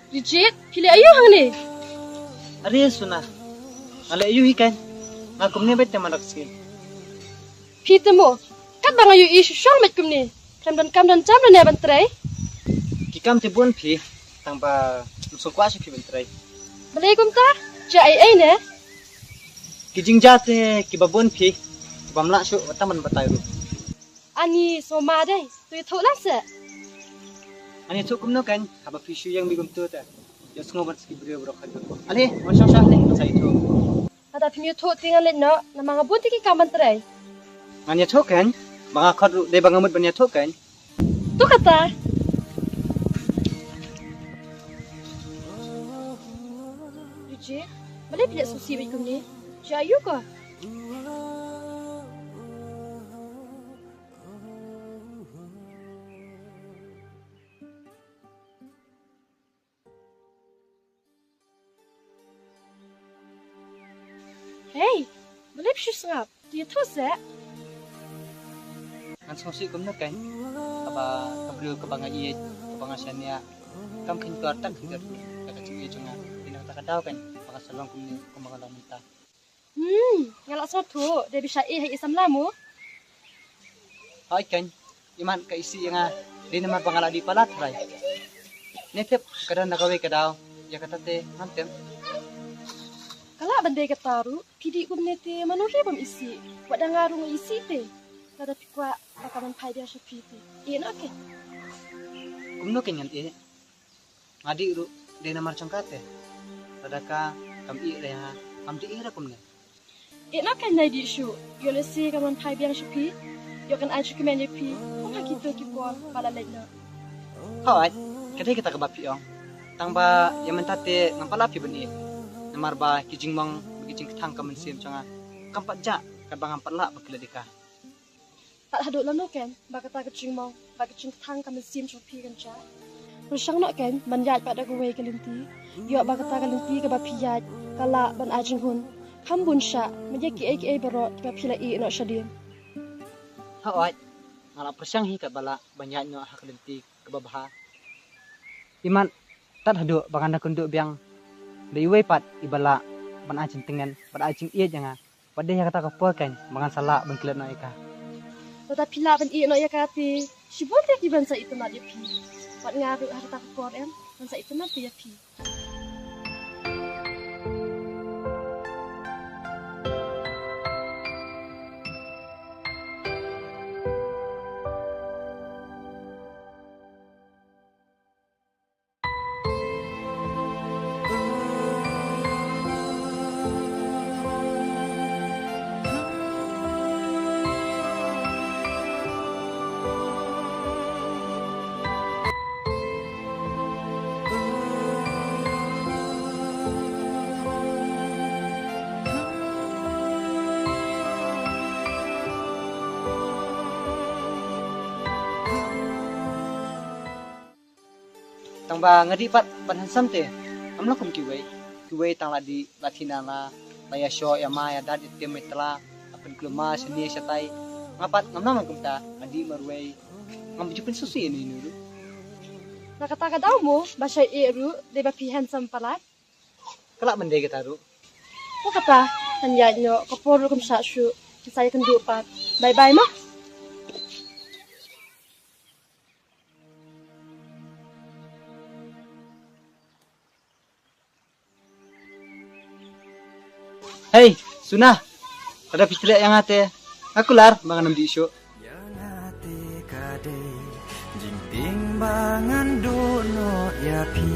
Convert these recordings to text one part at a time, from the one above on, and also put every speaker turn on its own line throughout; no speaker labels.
Rijit, pilih ayu hang ni.
Ari suna. Ala ayu ikan. Ngakum ni bet teman raksi.
Pita mo, kat bang ayu isu syong met kum ni. Kam dan jam dan ya bantrai.
Kikam te bun pi tangpa nusuk kuasi pi bentrai.
Balai kum ta? Jai ai ne.
Kijing jate kibabun pi. Bamla su taman batayu.
Ani soma deh, tu itu lah se.
Ani tu kum no kan haba fishu yang bigum tu ta. Ya semua mat ski brio bro kan. Ale, on sha le sai tu.
Ada pimiu tu tinggal le no, nama ngabut ki kam bantrai.
Anya tu kan, banga khot de bangamut banya tu kan.
Tu kata. Rijit, balai pilih susi bet kum ni. Jai ayu ko. Hey, boleh pisah sengap. Dia tu se.
Kan sosi kum no kan. Aba kabrio ke banga iye, ke banga sania. Kam kin tuar tak kin tu. Kata cik iye cunga. Ina tak kadau kan. Banga salong kum ni kum banga lamita.
Ngalak satu, dia bisa hai isam lamu.
Hai kan. Iman ka isi yang di nama bangala di palat rai. Netep kadang nagawe kadau. Ya kata te mantem.
Kalau benda ketaru, pidi kum nete manusia pun isi. Wadah ngarung isi te. Tada pikwa bakaman pai dia sepi te. Iya nak ke?
Kumno kenyan e. Ngadi ru de namar cangkate. Tadaka kam i re ha. Am di ira kumne.
Iya nak kan nai di shu. Yo lesi kaman pai dia sepi. Yo kan aja kemen pi. Kung gitu kipon pala lain.
Hai, kadai kita kebapi ong. Tangba yang mentate ngampalapi beni. Namar ba kijing mong kijing ketang kamen sim canga. Kampat ja kabang ampat la bakila dika.
Tak hadut lah no kan. Bakata kecing mau. Bakicing tang kami sim sepi kan ca. Rusang no kan. Manjat pada gue kelinti. Yo bakata kelinti ke bapiyat. Kala ban ajing hun. Kambun sya. Menjaki ai berot ke bapilai no syadim.
Hai, ngala persyang hi ka bala banyak nyo hak kelinti ke babaha. Iman tat hadu banganda kunduk biang Daiway pat ibala ban ajing tengen ban ajing iya janga pada ya kata kapol kan mangan salah ban kilat na ika.
Tata pila ban iya no ya kati. Sibol te ki bansa itu na dia pi. Wat ngaru harta kapor em bansa itu na dia pi.
Tangba ngadi pat ban hansam te. Amla kum kiwei tang ladi latina la laya sho ya ma ya dad te metla apen kluma seni satai. Ngapat ngamna kum ta adi marwei. Ngam jupin susi ini nuru.
Nakataka daw mo basya iru de ba pi handsome palat.
Kelak mende kita ru.
Ko kata hanya nyo kapor kum sa shu. Saya kan dupat. Bye bye ma.
Hei, Sunah. Ada pistret yang ate. Aku lar mangan di isu.
Yang ate kade jimping bangan dono ya pi.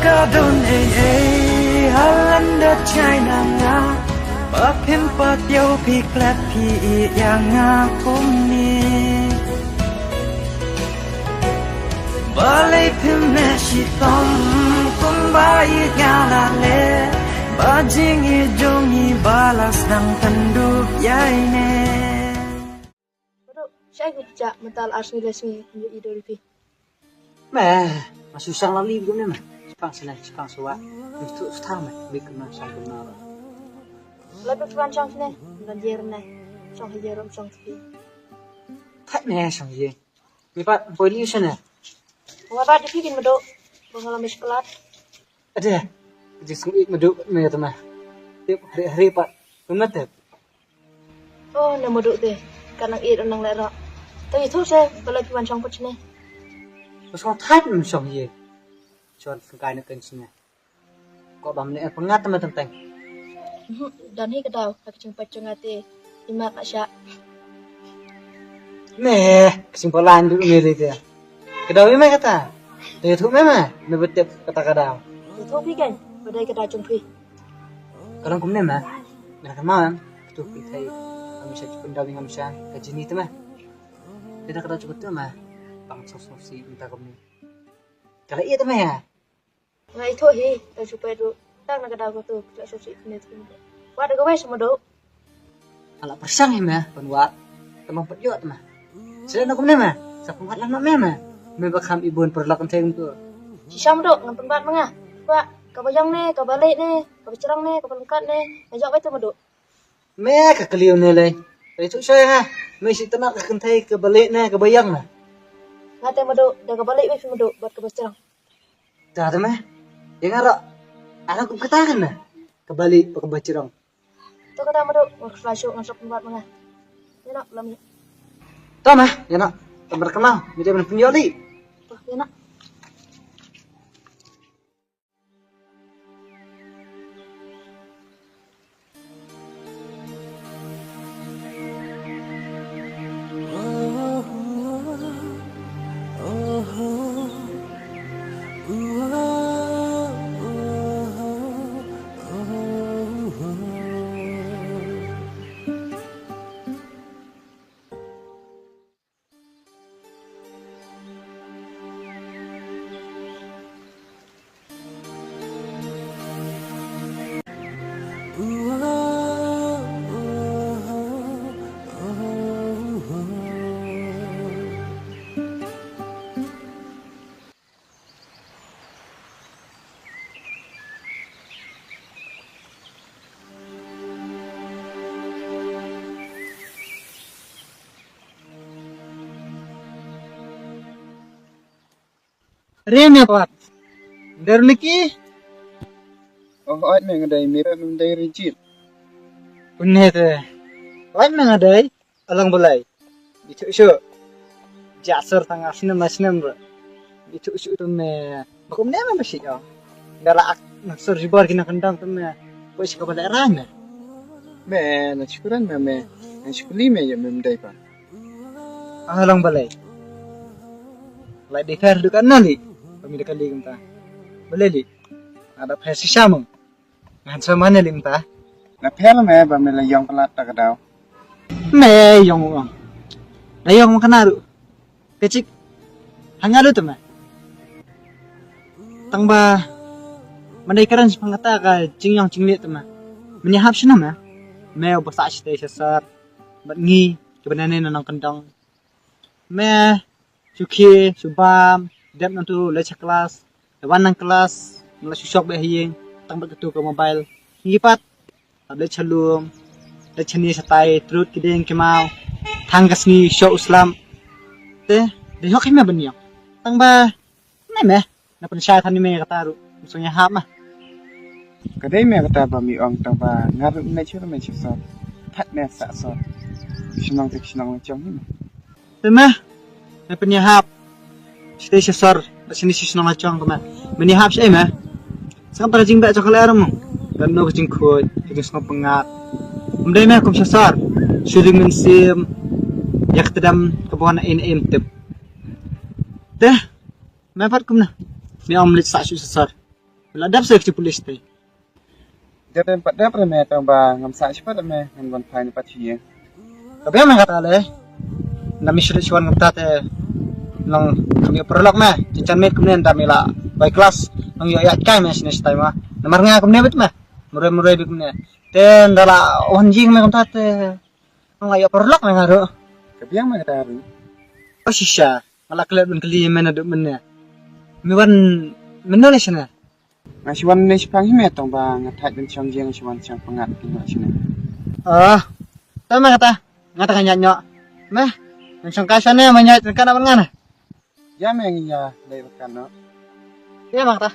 Kadon halanda China nga Bapim pat yo pi klat pi yang ngakum ni Balai pim ne shitom kum bayi ngala le Bajing ijongi balas nang tanduk yai ne
Bodoh, saya kerja mental asli lesmi untuk idol pi.
Meh, masusang lali begini mah. Sepang senang, sepang suwa. Itu setang mah, bikin masa benar.
Lebih keranjang sini, banjir nih, song hijarom song pi.
Tak nih sang ye. Lipat pollution ya.
Wabah dipikin bodoh, mengalami sekelat.
Ada. Jisung ik meduk me teman. Tiap hari-hari pak, benar.
Oh, nama bodoh deh, karena itu nang lera. Tapi itu saya boleh keranjang pun sini.
Terus kau tak sang ye. Cuan sengkai nak kencingnya. Kau bam ni pengat teman-teman.
Dan hi kedau, aku jumpa cengate, imat asya.
Meh, kesimpulan dulu ni dia. Kedau ni kata. Dia tu memang, betul kata kedau.
Itu pi kan, badai kedau jumpi.
Kalau kau ni mah, mereka malam tu kita kami saya pun dah dengan saya kaji ni tu mah. Kita kedau cukup tu mah, bang sosok si minta kami. Kalau iya tu mah ya.
Nah itu hi, dan supaya tu, tak nak kedau tu, tidak susah ini tu. Wah, ada kau sama do.
Alah persang ya mah, penwat. Teman perjot mah. Saya nak kau ni mah, siapa buat lama mah. Memang kami ibu perlakuan saya tu.
Si Sam do, ngampun bat mengah. Wah, kau bayang nih, kau balik nih, kau bercerang nih, kau pelengkat nih. Ngajak apa itu madu?
Meh kekeliu ni leh. Itu saya ha. Mesti tenak kekentai ke balik ni ke bayang lah.
Ngate madu, dah kau balik weh madu, buat kau bercerang.
Dah tu meh. Yang arok. Anak aku katakan lah. Kembali ke bacirong.
Tu kata madu, ngurus lasuk ngasuk bat mengah. Ya nak, belum ya.
Tahu mah, ya nak. Terkenal, dia benar penjoli.
Oh, ya nak.
Remnya Pak. Dari lagi.
Oh, ay mengadai mira mengadai rigid.
Punne tu. Lain mengadai alang belai. Itu isu. Jasar tangah sinem masinem ber. Itu isu tu me. Bakum ni memang bersih kau. Dara naksur ribar kena kendang tu me. Kau isu kau belai rana.
Me, nasyukuran me. Nasyukuli me ya mengadai pa.
Alang belai. Lai dekat dekat nali. Kami dekat lagi kita. Boleh li. Ada versi sama. Ngan sama mana li kita.
Na pela me ba me layong pelat tak daw.
Me yang uang. Layong makan aru. Kecik. Hangalu tu me. Tangba. Mandai karan sepangata ka jingyang jinglet ma. Menyahap sina ma. Me ubasa site sasar. Bat ngi kebenane nang kendang. Me suki subam dep nantu lecha kelas. Dewan nang kelas mula susok be hiyeng tang bat ketu ke mobile. Ngipat tablet chalum. Lechani satai trut kideng kemau. Tanggas ni show Islam. De hok me benyang. Tang ba nai me na pensya thani me kataru. Musuhnya hap mah.
Kadai me kata ba mi ong tang ba ngaru me chur me chusor. That me sa so. Sinang tek sinang chong ni.
Tema, me penyahap. Site sesor, sini sinang chong kema. Menyahap sih mah. Sekarang pada jing ba coklat mo. Dan no jing khoi, itu semua pengat. Mendai me kum sesor. Syuting mensim. Yak tedam kebuhan in tip. Teh, me pat kum na. Me omlet sa sesor. Bila dap saya polis teh.
Dapat me tang ba ngam sa siapa me ngam ban pai ni pat hiye.
Tapi me kata le. Nami sudah cuan ngata teh. Nang kami perlok me. Cincang met kemudian damila by class. Nang yo ayat kai me sini stay mah. Nomor nga kemudian bet me. Murai kemudian. Ten dala onjing me kata teh. Nang ayo perlok me ngaru.
Kabiang me kata haru.
Oh sisa. Malah kelihatan ben keli me naduk men. Me wan menulis na.
Ngasiwan ni sipang hime tang ba ngatai ben chong jeng siwan chang pengat ki ma sini.
Tahu me kata. Ngata kan nyanyo. Me. Yang sangkasane manyait kan apa ngana?
Ya me ngiya lai rekan no.
Iya mak ta.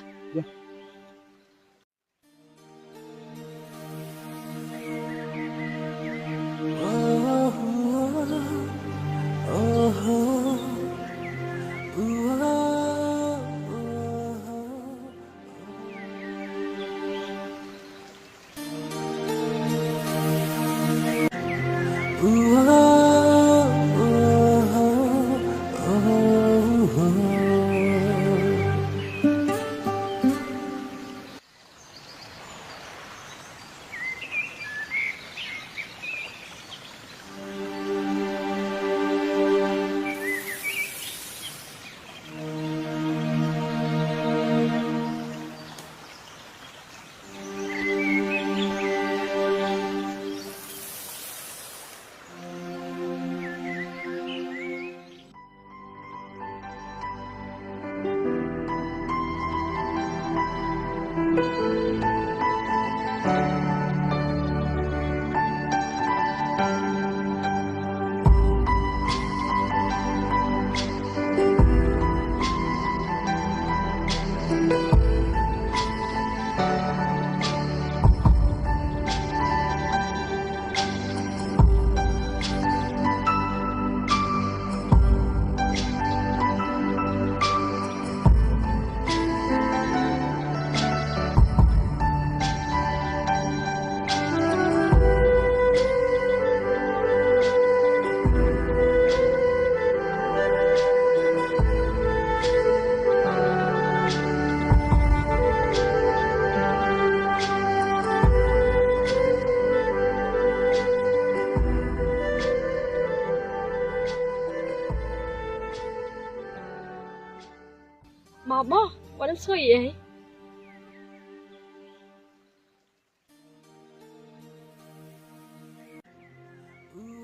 Mama, walam soy eh.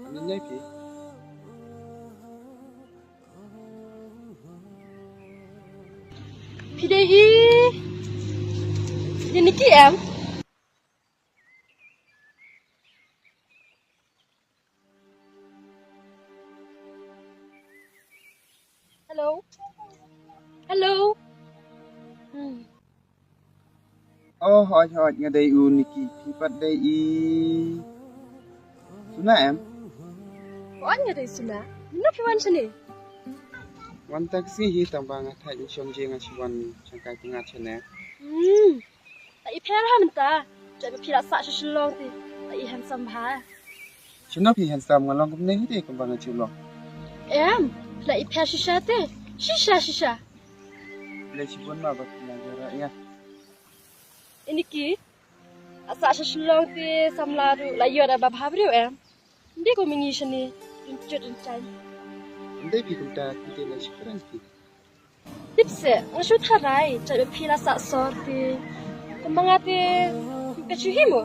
Ani nyai pi.
PDI. Ini ki em. Hello. Hello.
Oh hoi ngadai u niki pi pat dai I. Suna em.
Wan nga day suna. Nino piwan siya ni.
Wan tak si hi tang ba ngatai ben chong jeng asiwan changkai pengat chene.
Ta ipera hamta. Jai pila sa siya shilong ti. Ta ihan sambha.
Chino pi handsome ngalong kum nei hi kum ba ngachulong.
Em, la ipera shisha te. Shisha.
Lai sibon ma ba kina jara ya.
Ini ki. Asa siya shilong ti samlaru. La yoda babhabriyo em. Hindi ko mingi siya ni. Chan.
Andai pi kum ta kite lai siparan pi.
Tipse, ang shoot haray. Jai pila sa sorti. Semangati kecuhimu.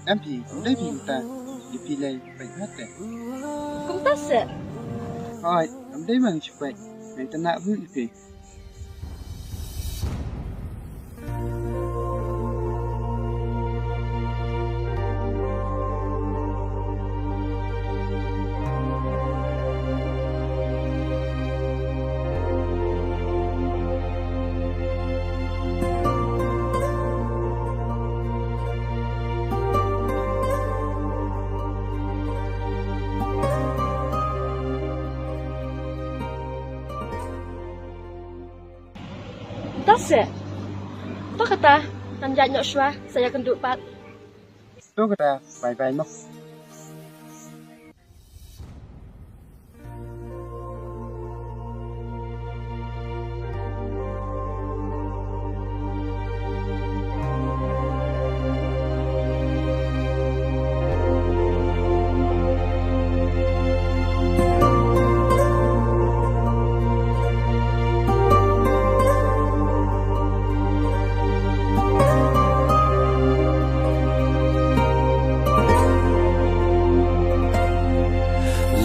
Nampi, udah kita dipilih baik hati.
Kum tase.
Oi, amdai mang cepat. Mai tenak bu ipi.
Tase. Apa kata? Nanjak nyok shwa, saya kenduk pat.
Tu kata bye-bye mak.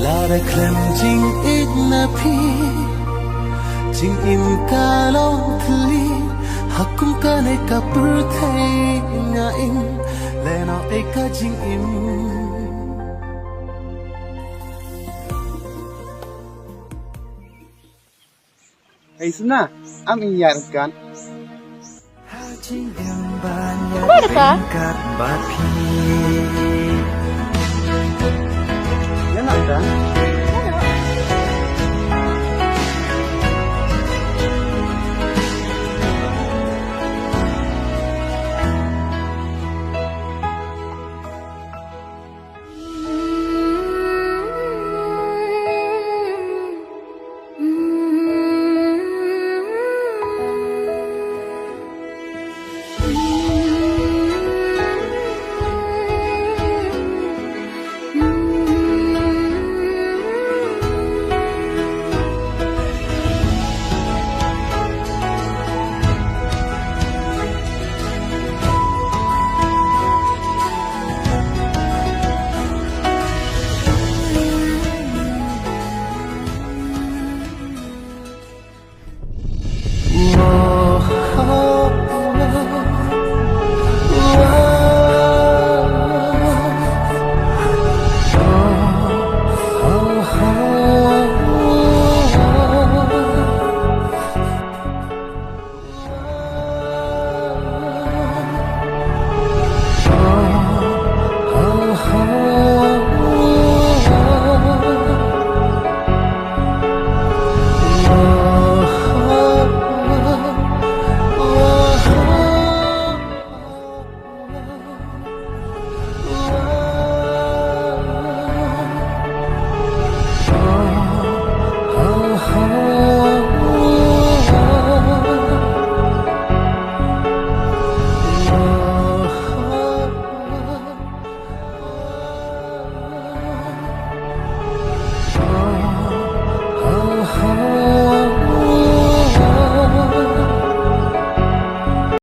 Lara klem jing it na pi jing im ka long thli hakum ka ne ka pur thai nga im le na e ka jing im
Hey Suna, am iya kan?
jing im ban ya
Apa kata?
kat ba pi